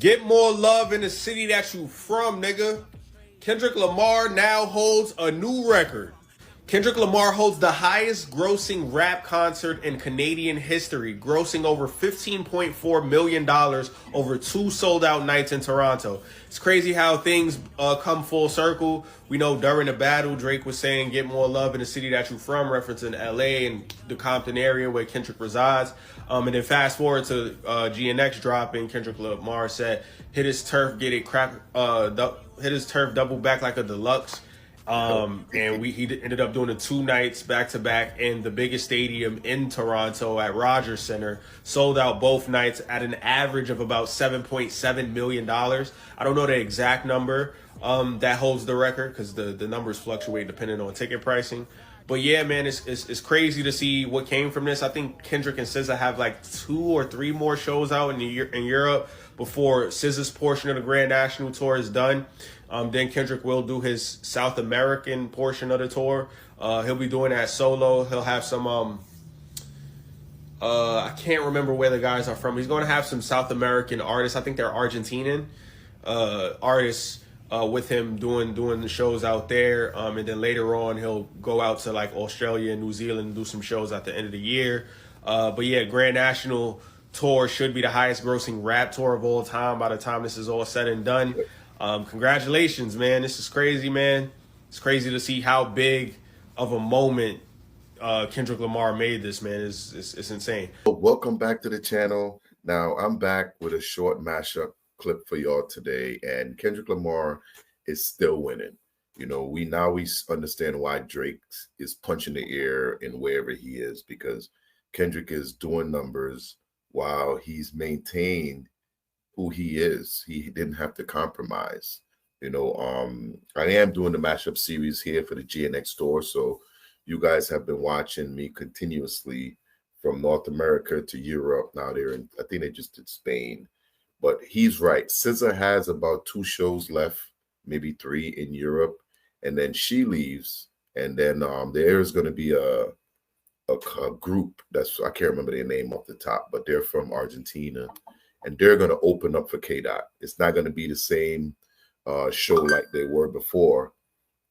Get more love in the city that you from, nigga. Kendrick Lamar now holds a new record. Kendrick Lamar holds the highest grossing rap concert in Canadian history, grossing over $15.4 million over 2 sold out nights in Toronto. It's crazy how things come full circle. We know during the battle, Drake was saying, get more love in the city that you from, referencing LA and the Compton area where Kendrick resides. And then fast forward to GNX dropping, Kendrick Lamar said, hit his turf, get it crap, hit his turf double back like a deluxe. And he ended up doing the 2 nights back to back in the biggest stadium in Toronto at Rogers Center. Sold out both nights at an average of about $7.7 million. I don't know the exact number that holds the record because the numbers fluctuate depending on ticket pricing. But yeah, man, it's crazy to see what came from this. I think Kendrick and SZA have like 2 or 3 more shows out in Europe before SZA's portion of the Grand National Tour is done. Then Kendrick will do his South American portion of the tour. He'll be doing that solo. He'll have some, I can't remember where the guys are from. He's going to have some South American artists. I think they're Argentinian artists with him doing the shows out there. And then later on, he'll go out to like Australia and New Zealand and do some shows at the end of the year. But yeah, Grand National Tour should be the highest grossing rap tour of all time by the time this is all said and done. Congratulations, man. This is crazy, man. It's crazy to see how big of a moment Kendrick Lamar made this, man. It's insane. Welcome back to the channel. Now, I'm back with a short mashup clip for y'all today, and Kendrick Lamar is still winning. You know, we understand why Drake is punching the air in wherever he is, because Kendrick is doing numbers while he's maintained who he is. He didn't have to compromise. You know, I am doing the mashup series here for the GNX store, so you guys have been watching me continuously from North America to Europe. Now they're in, I think they just did Spain. But he's right. SZA has about 2 shows left, maybe 3 in Europe, and then she leaves. And then there's going to be a group that's, I can't remember their name off the top, but they're from Argentina, and they're going to open up for K-Dot. It's not going to be the same show like they were before,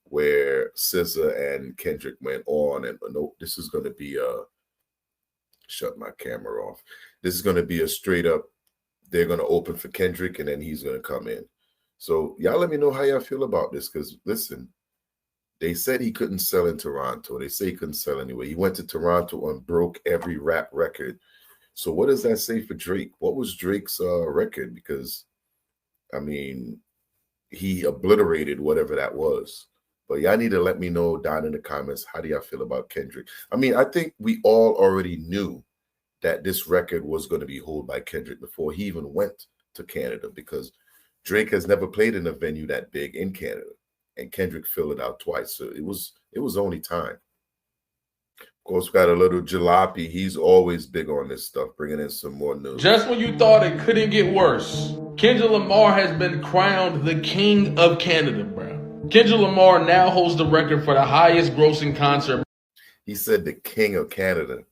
where SZA and Kendrick went on. And no, this is going to be shut my camera off. This is going to be a straight up, they're going to open for Kendrick, and then he's going to come in. So y'all let me know how y'all feel about this, because listen, they said he couldn't sell in Toronto. They say he couldn't sell anywhere. He went to Toronto and broke every rap record. So what does that say for Drake? What was Drake's record? Because, I mean, he obliterated whatever that was. But y'all need to let me know down in the comments, how do y'all feel about Kendrick? I mean, I think we all already knew that this record was going to be held by Kendrick before he even went to Canada, because Drake has never played in a venue that big in Canada, and Kendrick filled it out twice. So it was only time. Of course, we got a little Jalopy. He's always big on this stuff, bringing in some more news. Just when you thought it couldn't get worse, Kendrick Lamar has been crowned the King of Canada, bro. Kendrick Lamar now holds the record for the highest grossing concert. He said the King of Canada.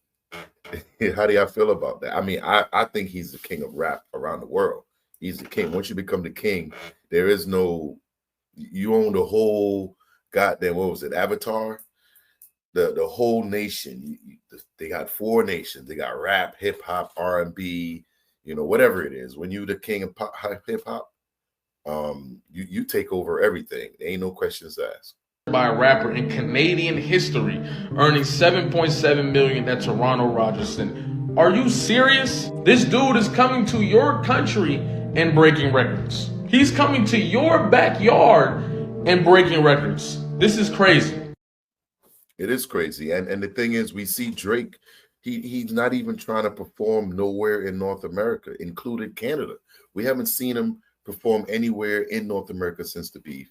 How do y'all feel about that? I mean, I think he's the king of rap around the world. He's the king. Once you become the king, there is no, you own the whole goddamn, what was it, Avatar? The whole nation. They got 4 nations. They got rap, hip hop, R&B, you know, whatever it is. When you the king of hip hop, you take over everything. There ain't no questions asked. By a rapper in Canadian history, earning $7.7 million at Toronto Rogers Center. Are you serious? This dude is coming to your country and breaking records. He's coming to your backyard and breaking records. This is crazy. It is crazy. And the thing is, we see Drake, he's not even trying to perform nowhere in North America, including Canada. We haven't seen him perform anywhere in North America since the beef.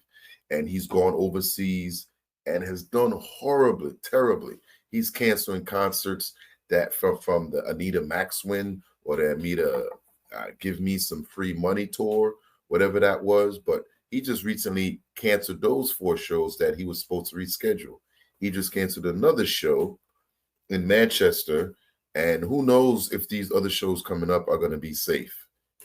And he's gone overseas and has done horribly, terribly. He's canceling concerts that from the Anita Max win or the Anita Give Me Some Free Money tour, whatever that was. But he just recently canceled those 4 shows that he was supposed to reschedule. He just canceled another show in Manchester, and who knows if these other shows coming up are going to be safe.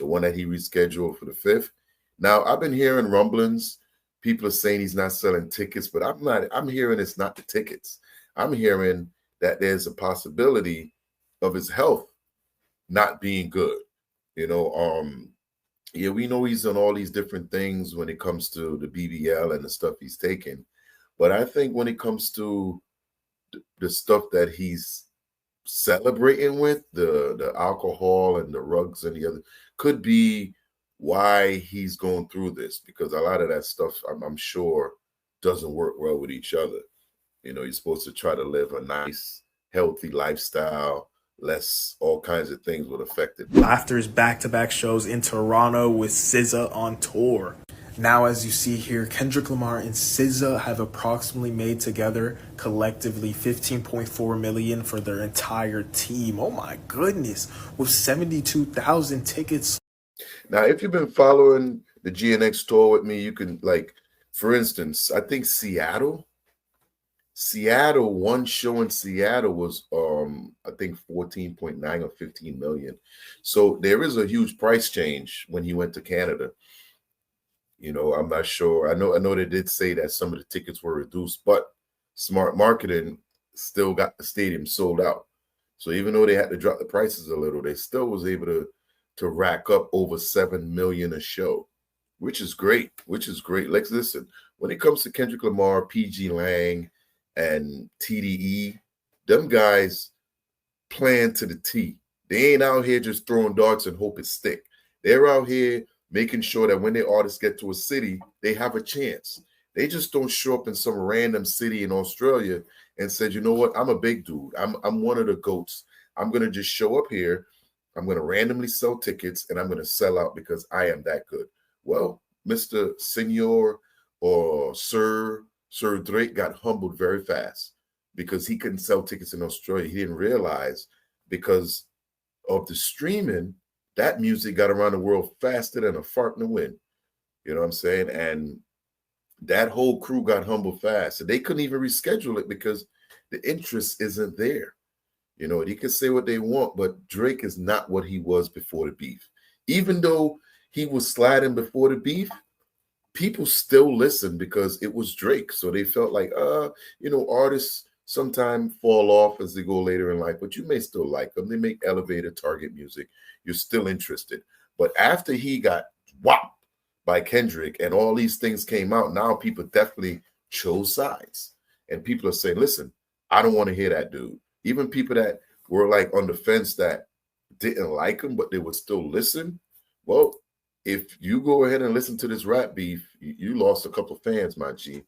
the one that he rescheduled for the 5th. Now, I've been hearing rumblings. People are saying he's not selling tickets, but I'm hearing it's not the tickets. I'm hearing that there's a possibility of his health not being good. Yeah, we know he's on all these different things when it comes to the BBL and the stuff he's taking. But I think when it comes to the stuff that he's celebrating with, the alcohol and the rugs and the other, could be why he's going through this, because a lot of that stuff I'm sure doesn't work well with each other. You're supposed to try to live a nice, healthy lifestyle, less all kinds of things would affect it. After his back-to-back shows in Toronto with SZA on tour. Now, as you see here, Kendrick Lamar and SZA have approximately made together collectively $15.4 million for their entire team. Oh my goodness, with 72,000 tickets. Now, if you've been following the GNX tour with me, you can, like, for instance, I think Seattle, one show in Seattle was I think 14.9 or 15 million. So there is a huge price change when he went to Canada. I'm not sure. I know they did say that some of the tickets were reduced, but smart marketing still got the stadium sold out. So even though they had to drop the prices a little, they still was able to rack up over 7 million a show, which is great. Let's listen. When it comes to Kendrick Lamar, PG Lang, and TDE, them guys playing to the T. They ain't out here just throwing darts and hope it stick. They're out here making sure that when their artists get to a city, they have a chance. They just don't show up in some random city in Australia and said, you know what, I'm a big dude. I'm one of the GOATs. I'm going to just show up here. I'm going to randomly sell tickets and I'm going to sell out because I am that good. Well, Mr. Senor or Sir Drake got humbled very fast because he couldn't sell tickets in Australia. He didn't realize because of the streaming, that music got around the world faster than a fart in the wind. You know what I'm saying? And that whole crew got humbled fast. So they couldn't even reschedule it because the interest isn't there. They can say what they want, but Drake is not what he was before the beef. Even though he was sliding before the beef, people still listen because it was Drake. So they felt like, artists sometimes fall off as they go later in life, but you may still like them. They make elevator target music. You're still interested. But after he got whopped by Kendrick and all these things came out, now people definitely chose sides. And people are saying, listen, I don't want to hear that dude. Even people that were like on the fence that didn't like him, but they would still listen. Well, if you go ahead and listen to this rap beef, you lost a couple of fans, my G.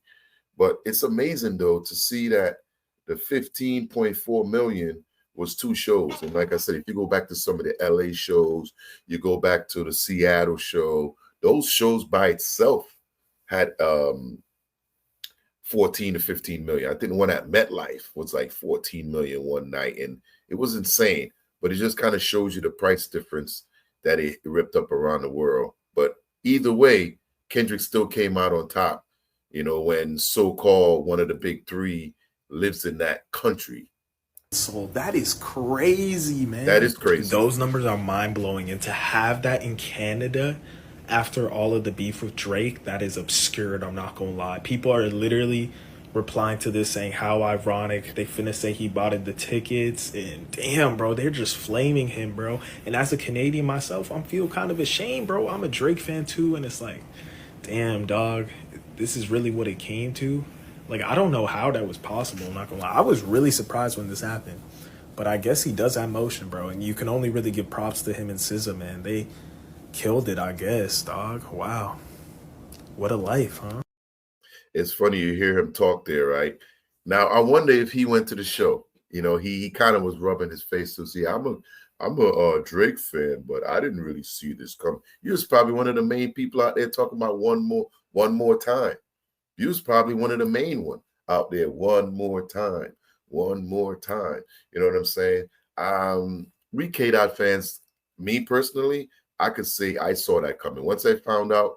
But it's amazing, though, to see that the 15.4 million was 2 shows. And like I said, if you go back to some of the LA shows, you go back to the Seattle show, those shows by itself had 14 to 15 million. I think the one at MetLife was like 14 million one night. And it was insane. But it just kind of shows you the price difference that it ripped up around the world. But either way, Kendrick still came out on top, when so-called one of the big 3 lives in that country. So that is crazy, man. That is crazy. Those numbers are mind-blowing. And to have that in Canada after all of the beef with Drake, that is obscured, I'm not going to lie. People are literally replying to this saying how ironic. They finna say he bought the tickets, and damn, bro, they're just flaming him, bro. And as a Canadian myself, I'm feel kind of ashamed, bro. I'm a Drake fan too, and it's like, damn, dog, this is really what it came to. Like, I don't know how that was possible, I'm not gonna lie. I was really surprised when this happened, but I guess he does have motion, bro, and you can only really give props to him and SZA, man. They killed it, I guess, dog. Wow, what a life, huh? It's funny you hear him talk there, right? Now, I wonder if he went to the show. He kind of was rubbing his face to see, I'm a Drake fan, but I didn't really see this coming. You was probably one of the main people out there talking about one more time. You was probably one of the main one out there, one more time. You know what I'm saying? We K-Dot fans, me personally, I could say I saw that coming. Once I found out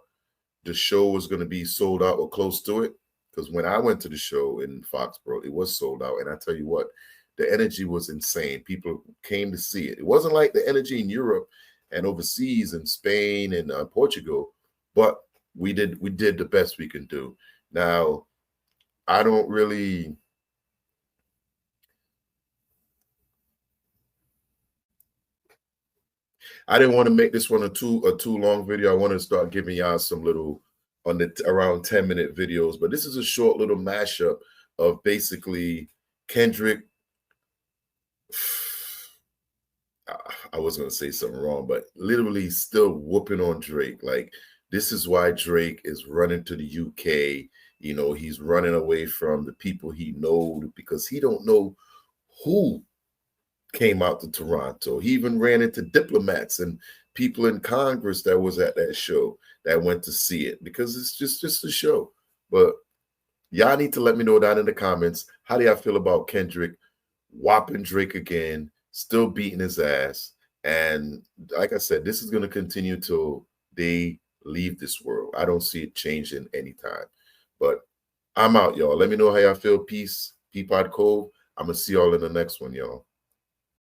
the show was going to be sold out or close to it, because when I went to the show in Foxborough, it was sold out. And I tell you what, the energy was insane. People came to see it. It wasn't like the energy in Europe and overseas in Spain and Portugal, but we did the best we can do. Now, I don't really. I didn't want to make this one a too long video. I wanted to start giving y'all some little on the around 10-minute videos, but this is a short little mashup of basically Kendrick. I was going to say something wrong, but literally still whooping on Drake. Like, this is why Drake is running to the UK. You know, he's running away from the people he knows because he don't know who came out to Toronto. He even ran into diplomats and people in Congress that was at that show that went to see it because it's just a show. But y'all need to let me know down in the comments, how do y'all feel about Kendrick whopping Drake again, still beating his ass? And like I said, this is going to continue till they leave this world. I don't see it changing anytime. But I'm out, y'all. Let me know how y'all feel. Peace. PeePodCove. I'm going to see y'all in the next one, y'all.